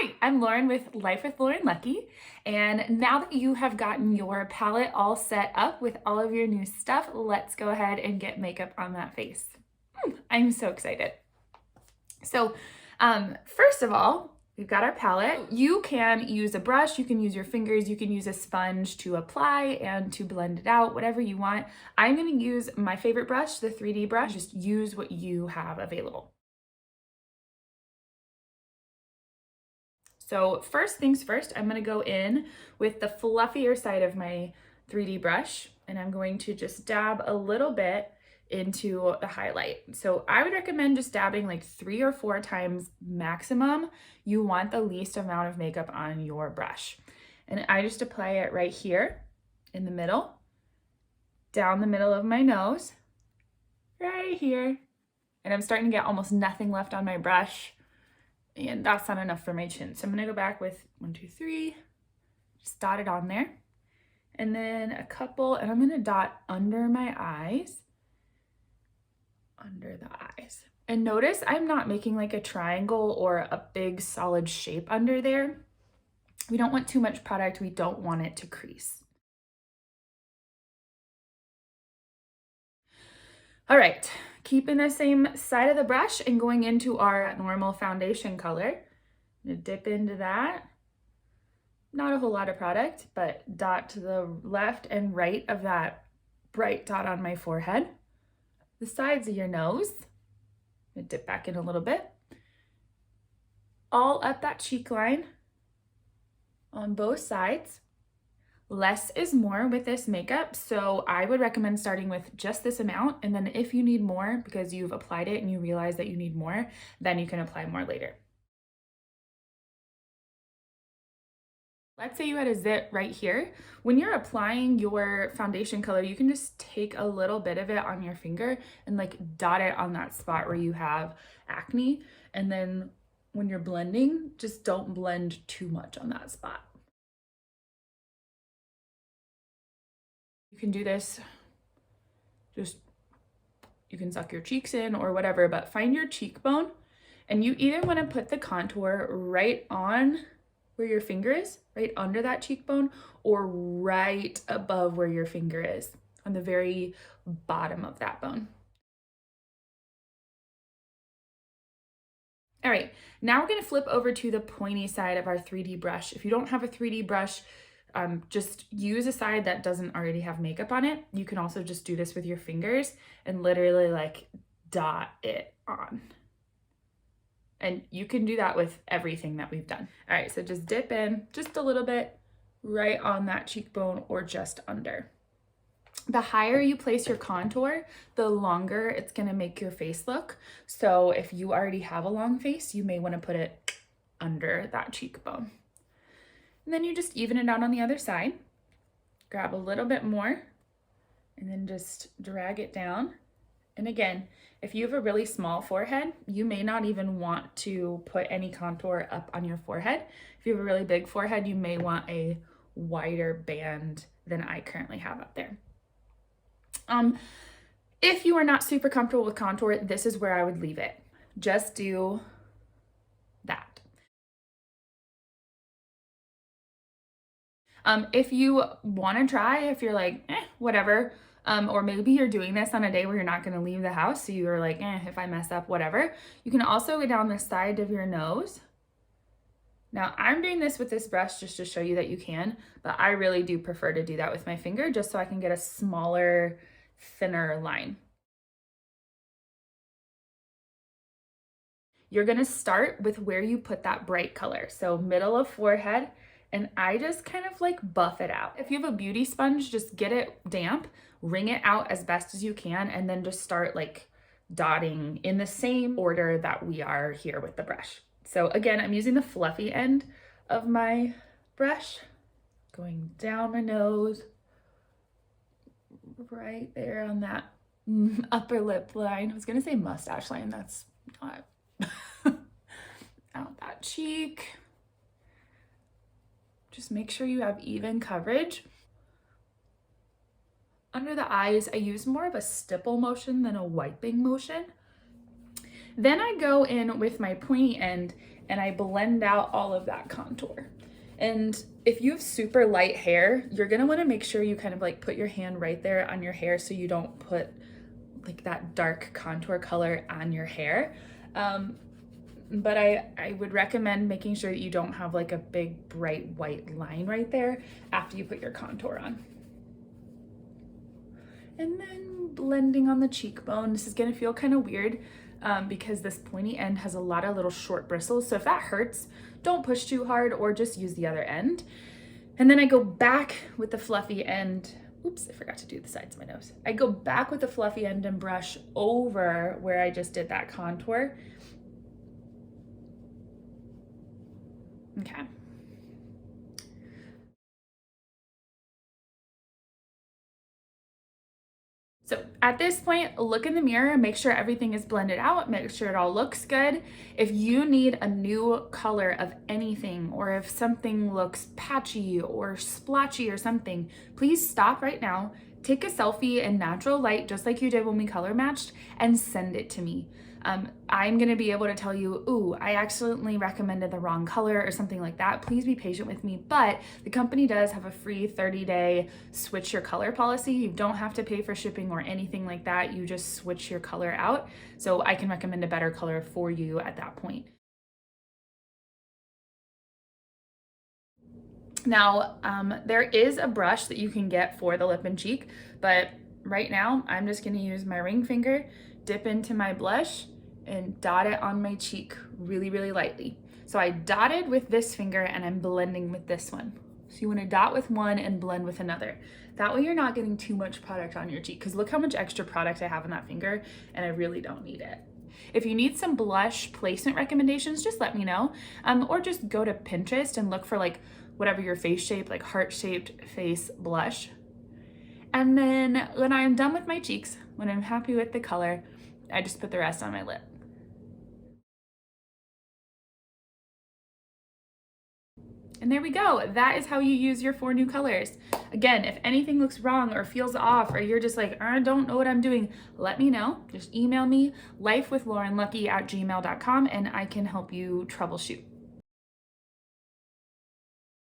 Hi, I'm Lauren with Life with Lauren Lucky, and now that you have gotten your palette all set up with all of your new stuff, let's go ahead and get makeup on that face. I'm so excited. So, first of all, we've got our palette. You can use a brush, you can use your fingers, you can use a sponge to apply and to blend it out, whatever you want. I'm gonna use my favorite brush, the 3D brush. Just use what you have available. So first things first, I'm gonna go in with the fluffier side of my 3D brush, and I'm going to just dab a little bit into the highlight. So I would recommend just dabbing like 3 or 4 times maximum. You want the least amount of makeup on your brush. And I just apply it right here in the middle, down the middle of my nose, right here. And I'm starting to get almost nothing left on my brush. And that's not enough for my chin. So I'm gonna go back with 1, 2, 3, just dot it on there. And then a couple, and I'm gonna dot under my eyes, under the eyes. And notice I'm not making like a triangle or a big solid shape under there. We don't want too much product. We don't want it to crease. All right, keeping the same side of the brush and going into our normal foundation color. I'm gonna dip into that. Not a whole lot of product, but dot to the left and right of that bright dot on my forehead. The sides of your nose. I'm gonna dip back in a little bit. All up that cheek line on both sides. Less is more with this makeup, so I would recommend starting with just this amount, and then if you need more because you've applied it and you realize that you need more, then you can apply more later. Let's say you had a zit right here. When you're applying your foundation color, you can just take a little bit of it on your finger and like dot it on that spot where you have acne, and then when you're blending, just don't blend too much on that spot. You can do this, just, you can suck your cheeks in or whatever, but find your cheekbone, and you either want to put the contour right on where your finger is, right under that cheekbone, or right above where your finger is, on the very bottom of that bone. All right, now we're gonna flip over to the pointy side of our 3D brush. If you don't have a 3D brush, just use a side that doesn't already have makeup on it. You can also just do this with your fingers and literally like dot it on. And you can do that with everything that we've done. All right, so just dip in just a little bit right on that cheekbone or just under. The higher you place your contour, the longer it's gonna make your face look. So if you already have a long face, you may wanna put it under that cheekbone. And then you just even it out on the other side. Grab a little bit more and then just drag it down. And again, if you have a really small forehead, you may not even want to put any contour up on your forehead. If you have a really big forehead, you may want a wider band than I currently have up there. If you are not super comfortable with contour, this is where I would leave it. Just do that. If you want to try, if you're like, whatever, or maybe you're doing this on a day where you're not going to leave the house, so you're like, if I mess up, whatever, you can also go down the side of your nose. Now, I'm doing this with this brush just to show you that you can, but I really do prefer to do that with my finger just so I can get a smaller, thinner line. You're gonna start with where you put that bright color. So middle of forehead, and I just kind of like buff it out. If you have a beauty sponge, just get it damp, wring it out as best as you can, and then just start like dotting in the same order that we are here with the brush. So again, I'm using the fluffy end of my brush, going down my nose, right there on that upper lip line. I was gonna say mustache line, that's not. Out that cheek. Just make sure you have even coverage. Under the eyes, I use more of a stipple motion than a wiping motion. Then I go in with my pointy end and I blend out all of that contour. And if you have super light hair, you're gonna wanna make sure you kind of like put your hand right there on your hair so you don't put like that dark contour color on your hair. But I would recommend making sure that you don't have like a big bright white line right there after you put your contour on. And then blending on the cheekbone. This is gonna feel kind of weird because this pointy end has a lot of little short bristles. So if that hurts, don't push too hard or just use the other end. And then I go back with the fluffy end. Oops, I forgot to do the sides of my nose. I go back with the fluffy end and brush over where I just did that contour. Okay. So at this point, look in the mirror, make sure everything is blended out, make sure it all looks good. If you need a new color of anything, or if something looks patchy or splotchy or something, please stop right now, take a selfie in natural light, just like you did when we color matched, and send it to me. I'm gonna be able to tell you, ooh, I accidentally recommended the wrong color or something like that. Please be patient with me, but the company does have a free 30-day switch your color policy. You don't have to pay for shipping or anything like that. You just switch your color out. So I can recommend a better color for you at that point. Now, there is a brush that you can get for the lip and cheek, but right now I'm just gonna use my ring finger, dip into my blush, and dot it on my cheek really, really lightly. So I dotted with this finger and I'm blending with this one. So you wanna dot with one and blend with another. That way you're not getting too much product on your cheek, because look how much extra product I have on that finger and I really don't need it. If you need some blush placement recommendations, just let me know. Or just go to Pinterest and look for like whatever your face shape, like heart-shaped face blush. And then when I'm done with my cheeks, when I'm happy with the color, I just put the rest on my lip. And there we go. That is how you use your 4 new colors. Again, if anything looks wrong or feels off, or you're just like, I don't know what I'm doing, let me know. Just email me, lifewithlaurenlucky@gmail.com, and I can help you troubleshoot.